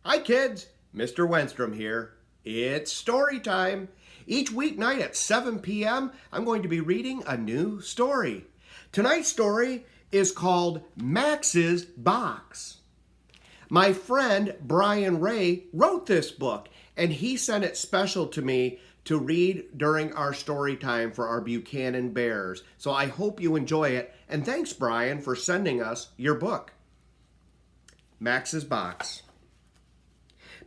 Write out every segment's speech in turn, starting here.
Hi kids, Mr. Wenstrom here. It's story time. Each weeknight at 7 p.m., I'm going to be reading a new story. Tonight's story is called Max's Box. My friend Brian Wray wrote this book, and he sent it special to me to read during our story time for our Buchanan Bears. So I hope you enjoy it, and thanks, Brian, for sending us your book. Max's Box.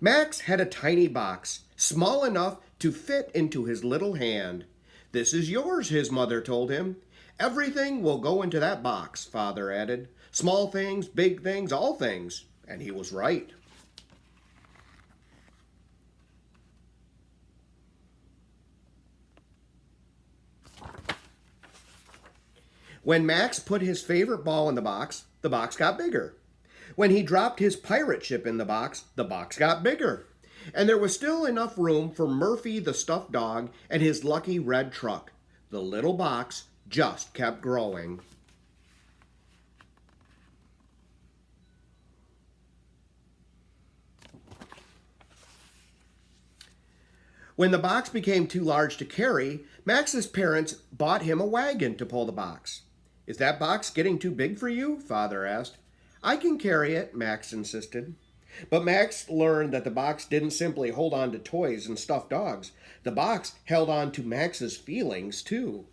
Max had a tiny box, small enough to fit into his little hand. "This is yours," his mother told him. "Everything will go into that box," Father added. "Small things, big things, all things." And he was right. When Max put his favorite ball in the box got bigger. When he dropped his pirate ship in the box got bigger. And there was still enough room for Murphy the stuffed dog and his lucky red truck. The little box just kept growing. When the box became too large to carry, Max's parents bought him a wagon to pull the box. "Is that box getting too big for you?" Father asked. "I can carry it," Max insisted. But Max learned that the box didn't simply hold on to toys and stuffed dogs. The box held on to Max's feelings, too.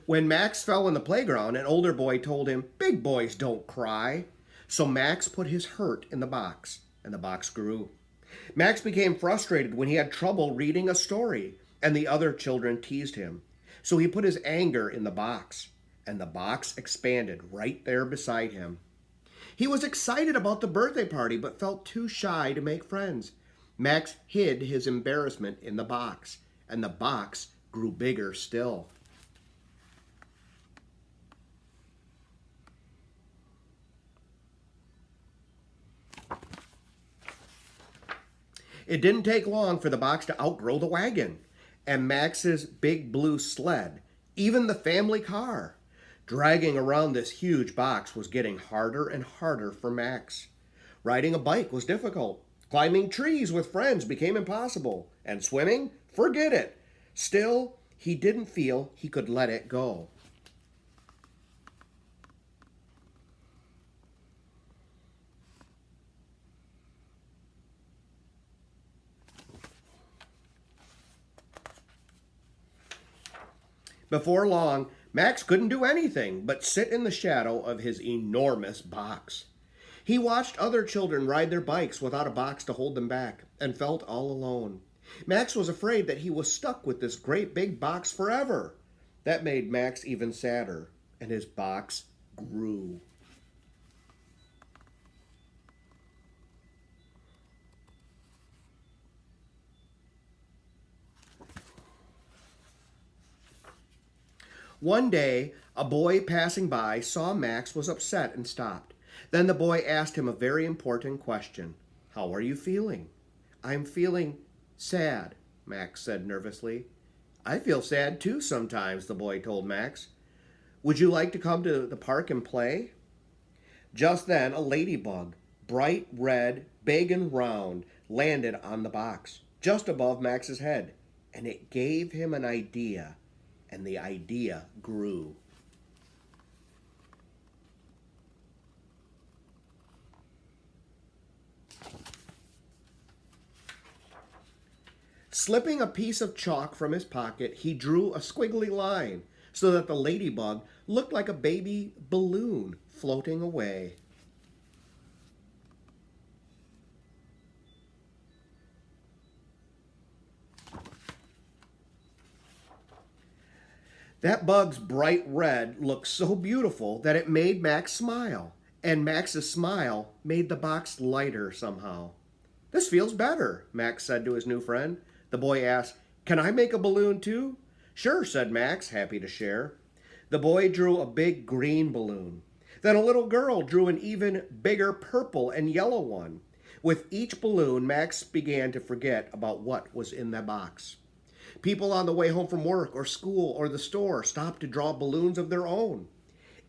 When Max fell in the playground, an older boy told him, "Big boys don't cry." So Max put his hurt in the box, and the box grew. Max became frustrated when he had trouble reading a story, and the other children teased him. So he put his anger in the box, and the box expanded right there beside him. He was excited about the birthday party, but felt too shy to make friends. Max hid his embarrassment in the box, and the box grew bigger still. It didn't take long for the box to outgrow the wagon, and Max's big blue sled, even the family car. Dragging around this huge box was getting harder and harder for Max. Riding a bike was difficult. Climbing trees with friends became impossible. And swimming? Forget it. Still, he didn't feel he could let it go. Before long, Max couldn't do anything but sit in the shadow of his enormous box. He watched other children ride their bikes without a box to hold them back and felt all alone. Max was afraid that he was stuck with this great big box forever. That made Max even sadder, and his box grew. One day, a boy passing by saw Max was upset and stopped. Then the boy asked him a very important question. "How are you feeling?" "I'm feeling sad," Max said nervously. "I feel sad too sometimes," the boy told Max. "Would you like to come to the park and play?" Just then, a ladybug, bright red, big and round, landed on the box, just above Max's head, and it gave him an idea, and the idea grew. Slipping a piece of chalk from his pocket, he drew a squiggly line so that the ladybug looked like a baby balloon floating away. That bug's bright red looked so beautiful that it made Max smile, and Max's smile made the box lighter somehow. "This feels better," Max said to his new friend. The boy asked, "Can I make a balloon too?" "Sure," said Max, happy to share. The boy drew a big green balloon. Then a little girl drew an even bigger purple and yellow one. With each balloon, Max began to forget about what was in the box. People on the way home from work or school or the store stopped to draw balloons of their own.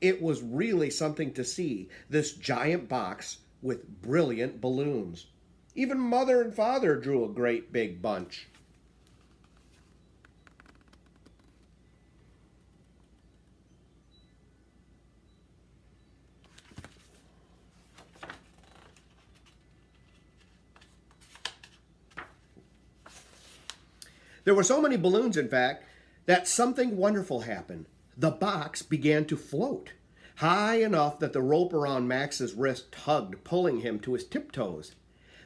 It was really something to see, this giant box with brilliant balloons. Even Mother and Father drew a great big bunch. There were so many balloons, in fact, that something wonderful happened. The box began to float, high enough that the rope around Max's wrist tugged, pulling him to his tiptoes.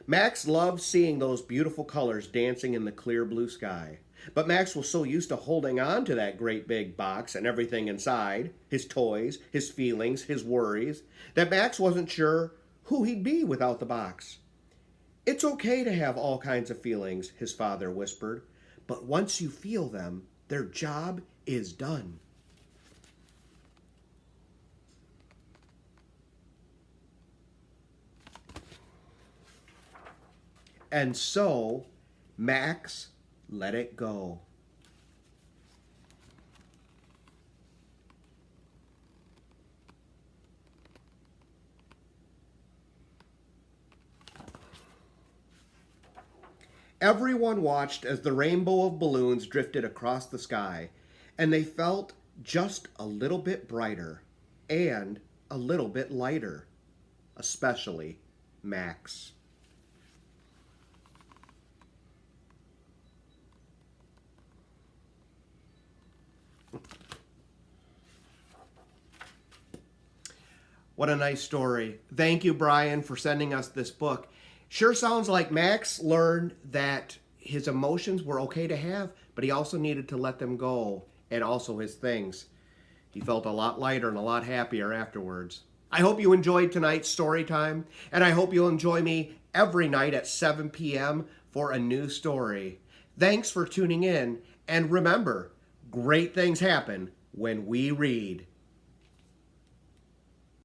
Max loved seeing those beautiful colors dancing in the clear blue sky. But Max was so used to holding on to that great big box and everything inside, his toys, his feelings, his worries, that Max wasn't sure who he'd be without the box. "It's okay to have all kinds of feelings," his father whispered. "But once you feel them, their job is done." And so, Max let it go. Everyone watched as the rainbow of balloons drifted across the sky, and they felt just a little bit brighter and a little bit lighter, especially Max. What a nice story. Thank you, Brian, for sending us this book. Sure sounds like Max learned that his emotions were okay to have, but he also needed to let them go, and also his things. He felt a lot lighter and a lot happier afterwards. I hope you enjoyed tonight's story time, and I hope you'll enjoy me every night at 7 p.m. for a new story. Thanks for tuning in, and remember, great things happen when we read.